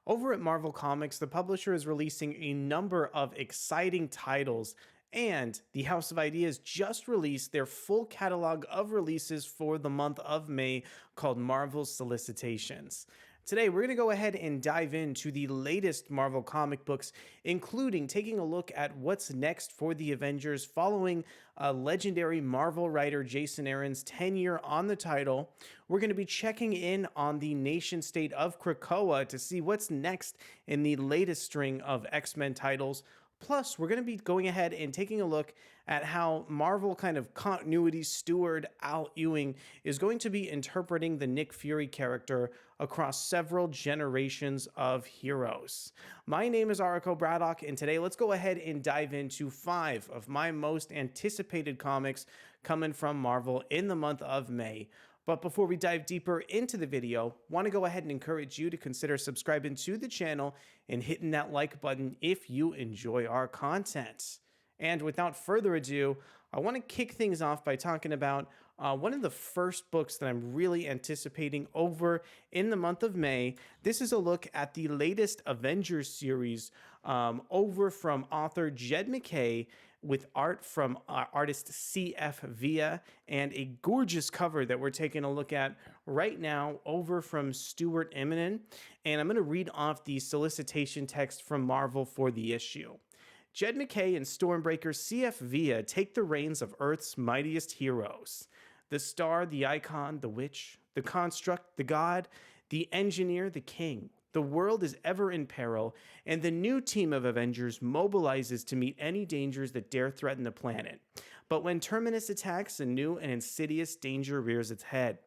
Over at Marvel Comics, the publisher is releasing a number of exciting titles, and the House of Ideas just released their full catalog of releases for the month of May called Marvel's Solicitations. Today, we're going to go ahead and dive into the latest Marvel comic books, including taking a look at what's next for the Avengers following legendary Marvel writer Jason Aaron's tenure on the title. We're going to be checking in on the nation state of Krakoa to see what's next in the latest string of X-Men titles. Plus, we're going to be going ahead and taking a look at how Marvel kind of continuity steward Al Ewing is going to be interpreting the Nick Fury character across several generations of heroes. My name is arakkobraddock, and today let's go ahead and dive into 5 of my most anticipated comics coming from Marvel in the month of May. But before we dive deeper into the video, I want to go ahead and encourage you to consider subscribing to the channel and hitting that like button if you enjoy our content. And without further ado, I want to kick things off by talking about one of the first books that I'm really anticipating over in the month of May. This is a look at the latest Avengers series over from author Jed MacKay, with art from artist CF Villa, and a gorgeous cover that we're taking a look at right now over from Stuart Immonen. And I'm going to read off the solicitation text from Marvel for the issue. Jed MacKay and Stormbreaker CF Villa take the reins of Earth's mightiest heroes. The star, the icon, the witch, the construct, the god, the engineer, the king. The world is ever in peril, and the new team of Avengers mobilizes to meet any dangers that dare threaten the planet. But when Terminus attacks, a new and insidious danger rears its head.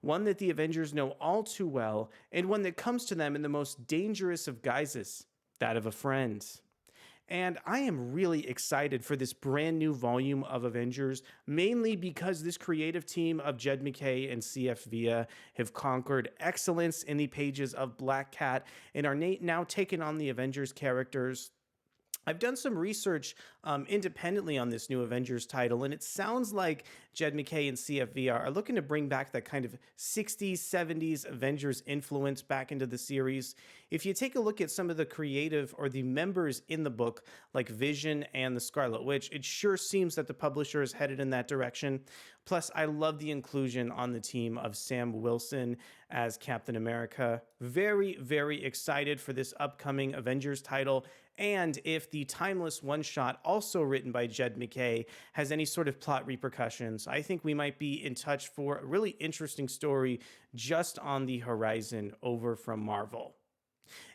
One that the Avengers know all too well, and one that comes to them in the most dangerous of guises, that of a friend. And I am really excited for this brand new volume of Avengers, mainly because this creative team of Jed MacKay and CF Villa have conquered excellence in the pages of Black Cat and are now taking on the Avengers characters. I've done some research independently on this new Avengers title, and it sounds like Jed MacKay and CFV are looking to bring back that kind of 60s, 70s Avengers influence back into the series. If you take a look at some of the creative or the members in the book, like Vision and the Scarlet Witch, it sure seems that the publisher is headed in that direction. Plus, I love the inclusion on the team of Sam Wilson as Captain America. Very, very excited for this upcoming Avengers title. And if the timeless one-shot, also written by Jed MacKay, has any sort of plot repercussions, I think we might be in touch for a really interesting story just on the horizon over from Marvel.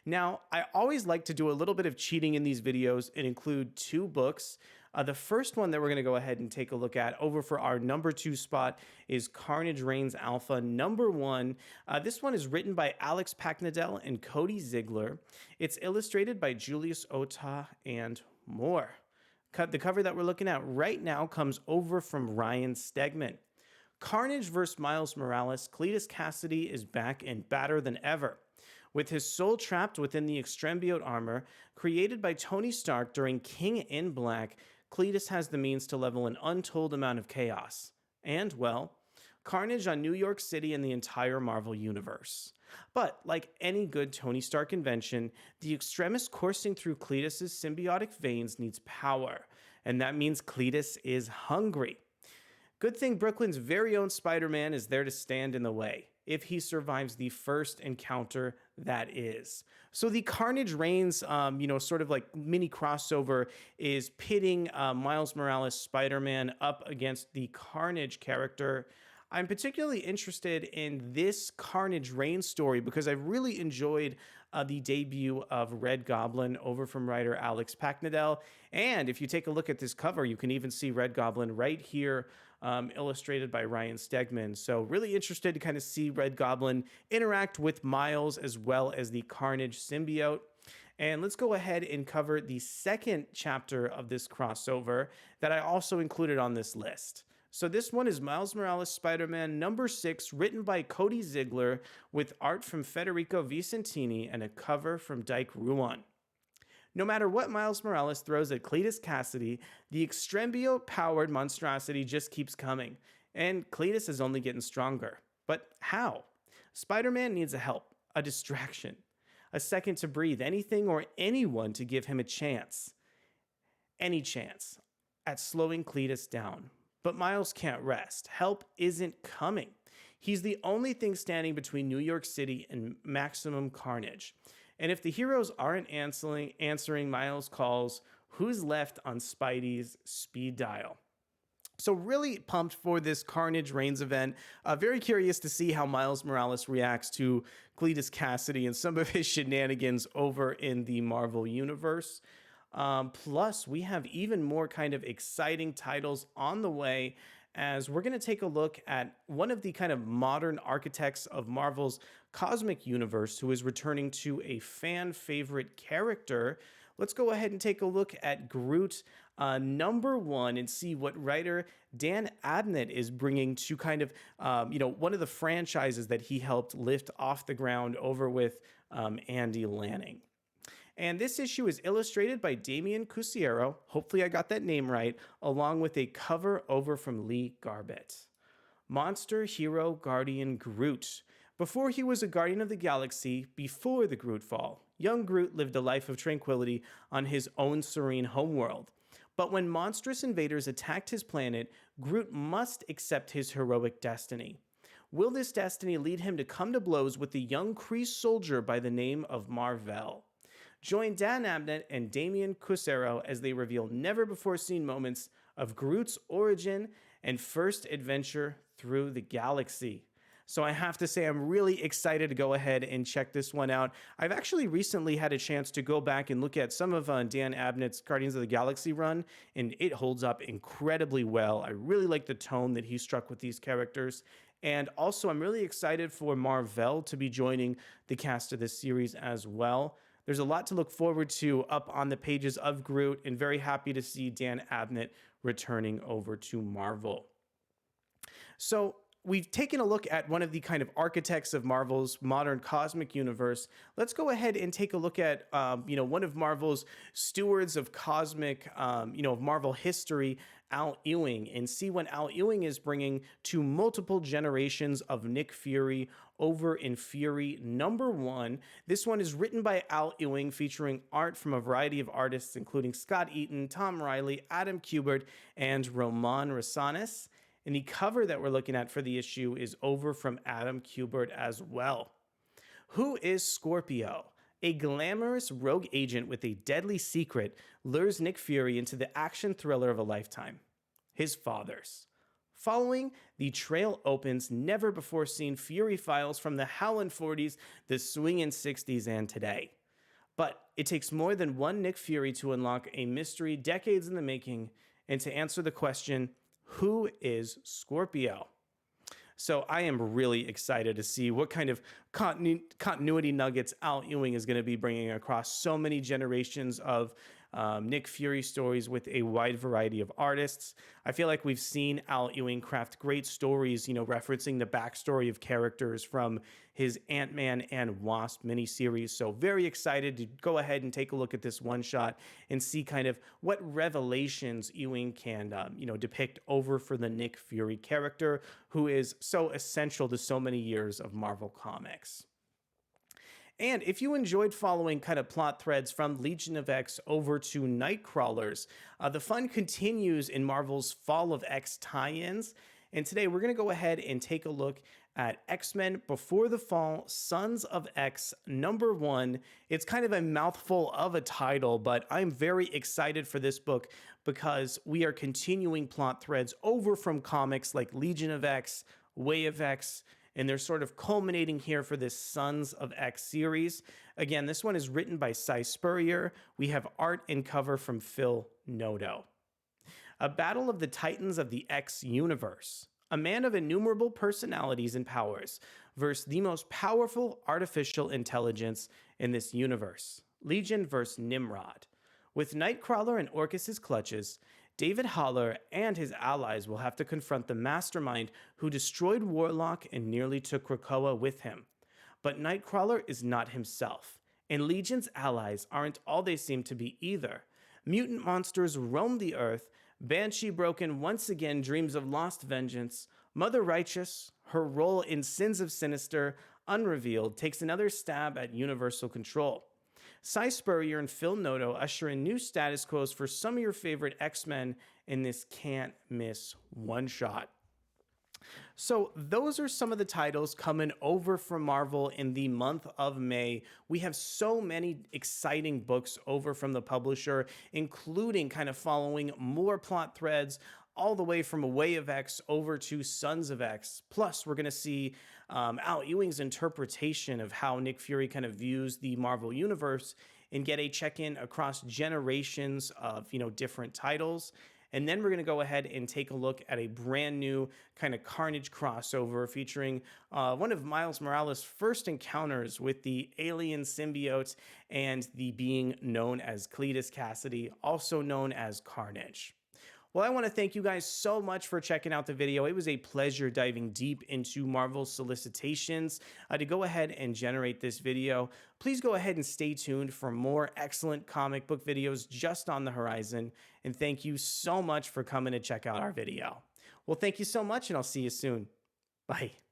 Now, I always like to do a little bit of cheating in these videos and include 2 books. The first one that we're going to go ahead and take a look at over for our number 2 spot is Carnage Reigns Alpha number 1. This one is written by Alex Paknadel and Cody Ziglar. It's illustrated by Julius, Ohta, and more. The cover that we're looking at right now comes over from Stegman. Carnage vs. Miles Morales, Cletus Cassidy is back and badder than ever. With his soul trapped within the extrembiote armor created by Tony Stark during King in Black, Cletus has the means to level an untold amount of chaos. And, well, carnage on New York City and the entire Marvel Universe. But, like any good Tony Stark invention, the extremis coursing through Cletus's symbiotic veins needs power, and that means Cletus is hungry. Good thing Brooklyn's very own Spider-Man is there to stand in the way, if he survives the first encounter, that is. So the Carnage Reigns, sort of like mini crossover is pitting Miles Morales Spider-Man up against the Carnage character. I'm particularly interested in this Carnage Reigns story because I really enjoyed the debut of Red Goblin over from writer Alex Paknadel. And if you take a look at this cover, you can even see Red Goblin right here, illustrated by Stegman. So really interested to kind of see Red Goblin interact with Miles as well as the Carnage symbiote. And let's go ahead and cover the second chapter of this crossover that I also included on this list. So this one is Miles Morales Spider-Man number 6, written by Cody Ziglar, with art from Federico Vicentini and a cover from Dyke Ruan. No matter what Miles Morales throws at Cletus Cassidy, the extrembiote-powered monstrosity just keeps coming, and Cletus is only getting stronger. But how? Spider-Man needs a help, a distraction. a second to breathe, anything or anyone to give him a chance. Any chance at slowing Cletus down. But Miles can't rest. Help isn't coming. He's the only thing standing between New York City and maximum carnage. And if the heroes aren't answering Miles' calls, who's left on Spidey's speed dial? So really pumped for this Carnage REINS event. Very curious to see how Miles Morales reacts to Cletus Cassidy and some of his shenanigans over in the Marvel Universe. Plus, we have even more kind of exciting titles on the way, as we're going to take a look at one of the kind of modern architects of Marvel's cosmic universe who is returning to a fan favorite character. Let's go ahead and take a look at Groot #1 and see what writer Dan Abnett is bringing to kind of, one of the franchises that he helped lift off the ground over with Andy Lanning. And this issue is illustrated by Damian Cusiero, hopefully I got that name right, along with a cover over from Lee Garbett. Monster Hero Guardian Groot. Before he was a Guardian of the Galaxy, before the Groot Fall, young Groot lived a life of tranquility on his own serene homeworld. But when monstrous invaders attacked his planet, Groot must accept his heroic destiny. Will this destiny lead him to come to blows with the young Kree soldier by the name of Mar-Vell? Join Dan Abnett and Damian Cusiero as they reveal never-before-seen moments of Groot's origin and first adventure through the galaxy. So I have to say, I'm really excited to go ahead and check this one out. I've actually recently had a chance to go back and look at some of Dan Abnett's Guardians of the Galaxy run, and it holds up incredibly well. I really like the tone that he struck with these characters. And also, I'm really excited for Mar-Vell to be joining the cast of this series as well. There's a lot to look forward to up on the pages of Groot, and very happy to see Dan Abnett returning over to Marvel. So we've taken a look at one of the kind of architects of Marvel's modern cosmic universe. Let's go ahead and take a look at, one of Marvel's stewards of cosmic, of Marvel history, Al Ewing, and see what Al Ewing is bringing to multiple generations of Nick Fury over in Fury #1. This one is written by Al Ewing, featuring art from a variety of artists, including Scott Eaton, Tom Riley, Adam Kubert, and Roman Rosanes. And the cover that we're looking at for the issue is over from Adam Kubert as well. Who is Scorpio? A glamorous rogue agent with a deadly secret lures Nick Fury into the action thriller of a lifetime, his father's. Following, the trail opens never-before-seen Fury files from the Howlin' 40s, the swingin' 60s, and today. But it takes more than one Nick Fury to unlock a mystery decades in the making and to answer the question, who is Scorpio? So I am really excited to see what kind of continuity nuggets Al Ewing is going to be bringing across so many generations of Nick Fury stories with a wide variety of artists. I feel like we've seen Al Ewing craft great stories, referencing the backstory of characters from his Ant-Man and Wasp miniseries. So very excited to go ahead and take a look at this one shot and see kind of what revelations Ewing can, depict over for the Nick Fury character, who is so essential to so many years of Marvel Comics. And if you enjoyed following kind of plot threads from Legion of X over to Nightcrawlers, the fun continues in Marvel's Fall of X tie-ins. And today we're going to go ahead and take a look at X-Men Before the Fall, Sons of X #1. It's kind of a mouthful of a title, but I'm very excited for this book because we are continuing plot threads over from comics like Legion of X, Way of X, and they're sort of culminating here for this Sons of X series. Again, this one is written by Cy Spurrier. We have art and cover from Phil Noto. A battle of the titans of the X universe. A man of innumerable personalities and powers versus the most powerful artificial intelligence in this universe. Legion versus Nimrod. With Nightcrawler in Orcus's clutches, David Haller and his allies will have to confront the mastermind who destroyed Warlock and nearly took Krakoa with him. But Nightcrawler is not himself, and Legion's allies aren't all they seem to be either. Mutant monsters roam the earth, Banshee Broken once again dreams of lost vengeance, Mother Righteous, her role in Sins of Sinister, unrevealed, takes another stab at universal control. Cy Spurrier and Phil Noto usher in new status quos for some of your favorite X-Men in this can't miss one shot. So those are some of the titles coming over from Marvel in the month of May. We have so many exciting books over from the publisher, including kind of following more plot threads all the way from A Way of X over to Sons of X. Plus, we're going to see Al Ewing's interpretation of how Nick Fury kind of views the Marvel Universe and get a check-in across generations of, different titles. And then we're going to go ahead and take a look at a brand new kind of Carnage crossover featuring one of Miles Morales' first encounters with the alien symbiote and the being known as Cletus Cassidy, also known as Carnage. Well, I want to thank you guys so much for checking out the video. It was a pleasure diving deep into Marvel's solicitations to go ahead and generate this video. Please go ahead and stay tuned for more excellent comic book videos just on the horizon. And thank you so much for coming to check out our video. Well, thank you so much, and I'll see you soon. Bye.